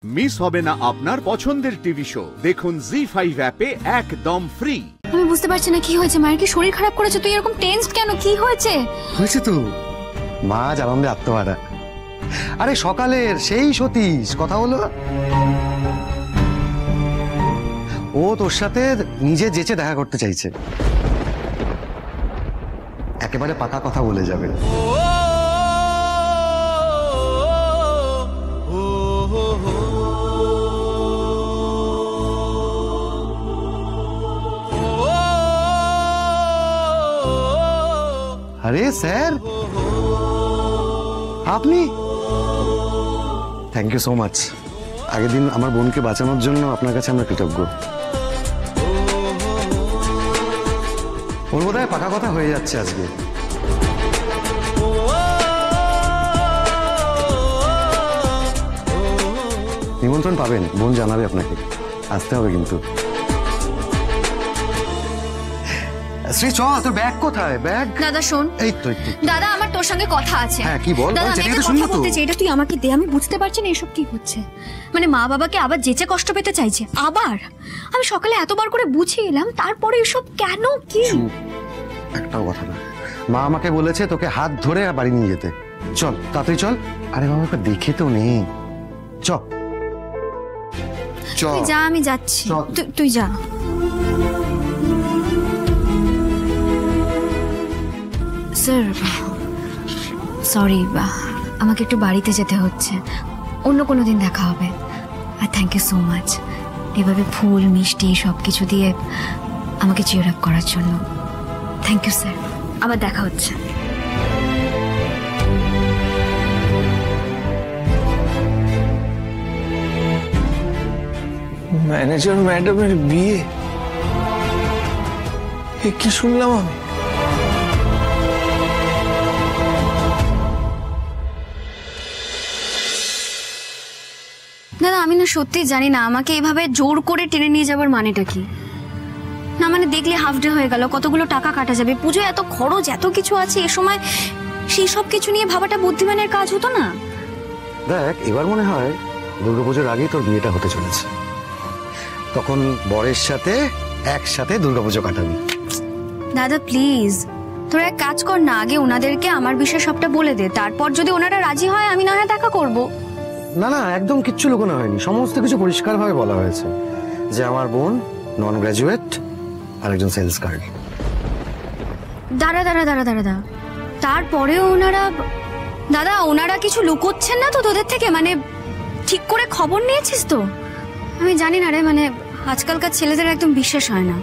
Miss হবে না আপনার পছন্দের টিভি শো। দেখুন জি5 অ্যাপে একদম ফ্রি। আমি বুঝতে পারছি না কি হয়েছে, মায়ের কি শরীর খারাপ করেছে? তুই এরকম টেনসড কেন? কি হয়েছে? হয়েছে তো মা আনন্দে আত্মহারা। আরে সকালের সেই সতীশ কথা হলো, ও তোর সাথে নিজে যেচে দেখা করতে চাইছে, একেবারে পাকা কথা বলে যাবে। আরে স্যার আপনি, থ্যাংক ইউ সো মাচ। আগের দিন আমার বোনকে বাঁচানোর জন্য আপনার কাছে আমরা কৃতজ্ঞ। ওর বোধহয় পাকা কথা হয়ে যাচ্ছে আজকে। নিমন্ত্রণ পাবেন, বোন জানাবে আপনাকে। আসতে হবে কিন্তু। শ্রী চ, তোর ব্যাগ কোথায়? ব্যাগ দাদা শোন, এই তো দাদা আমার তোর সঙ্গে কথা আছে। হ্যাঁ কি বল? দাদা আমি একটা কথা বলতে চাই, এটা তুই আমাকে দে। আমি বুঝতে পারছি না এসব কি হচ্ছে। মানে মা বাবাকে আবার যেচে কষ্ট পেতে চাইছে আবার। আমি সকালে এতবার করে বুঝিয়ে এলাম, তারপরে এসব কেন? কি একটাও কথা না। মা আমাকে বলেছে তোকে হাত ধরে বাড়ি নিয়ে যেতে। চল তাড়াতাড়ি চল। আরে বাবা দেখে তো নেই, চ চ। তুই যা, আমি যাচ্ছি। তুই যা। স্যার সরি, আমাকে একটু বাড়িতে যেতে হচ্ছে, অন্য কোনো দিন দেখা হবে। আর থ্যাংক ইউ সো মাচ এভাবে ফুল মিষ্টি সব কিছু দিয়ে আমাকে চিয়ার আপ করার জন্য। থ্যাংক ইউ স্যার, আবার দেখা হচ্ছে। ম্যানেজার ম্যাডামের বিয়ে, কি শুনলাম আমি? দাদা আমি না সত্যি জানি না আমাকে এভাবে জোর করে টেনে নিয়ে যাবার মানেটা কি। না মানে দেখলে হাফ ডে হয়ে গেল, কতগুলো টাকা কাটা যাবে, পুজো এত খরচ, এত কিছু আছে, এ সময় সেই সব কিছু নিয়ে ভাবাটা বুদ্ধিমানের কাজ হতো না? দেখ এবার মনে হয় দুর্গাপুজোর আগেই তোর বিয়েটা হতে চলেছে, তখন বরের সাথে একসাথে দুর্গাপুজো কাটাবি। দাদা প্লিজ তোরা এক কাজ কর না, আগে ওনাদেরকে আমার বিষয়ে সবটা বলে দে, তারপর যদি ওনারা রাজি হয় আমি না হয় দেখা করবো। না না একদম কিচ্ছু লুকোনো হয়নি, সমস্ত কিছু পরিষ্কারভাবে বলা হয়েছে যে আমার বোন নন গ্রাজুয়েট আর একজন সেলস গার্ল। দাঁড়া দাঁড়া দাঁড়া দাঁড়া দাঁড়া, তারপরেও ওনারা কিছু লুকোচ্ছেন না তো তোদের থেকে? মানে ঠিক করে খবর নিয়েছিস তো? আমি জানি না রে, মানে আজকালকার ছেলেদের একদম বিশ্বাস হয় না।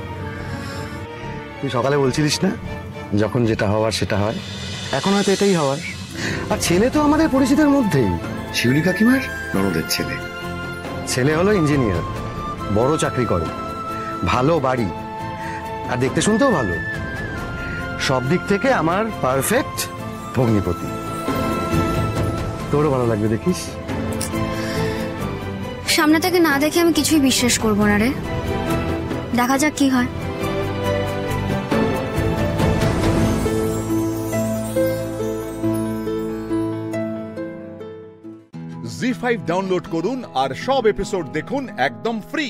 তুই সকালে বলছিলিস না যখন যেটা হওয়ার সেটা হয়, এখন হয়তো এটাই হওয়ার। আর ছেলে তো আমাদের পরিচিতের মধ্যেই, শিউলি কাকিমার ননদের ছেলে। ছেলে হলো ইঞ্জিনিয়ার, বড় চাকরি করে, ভালো বাড়ি, আর দেখতে শুনতেও ভালো। সব দিক থেকে আমার পারফেক্ট ভগ্নিপতি। তোরও ভালো লাগবে দেখিস। সামনে থেকে না দেখে আমি কিছুই বিশ্বাস করবো না রে, দেখা যাক কি হয়। জি5 ডাউনলোড করুন আর সব এপিসোড দেখুন একদম ফ্রি।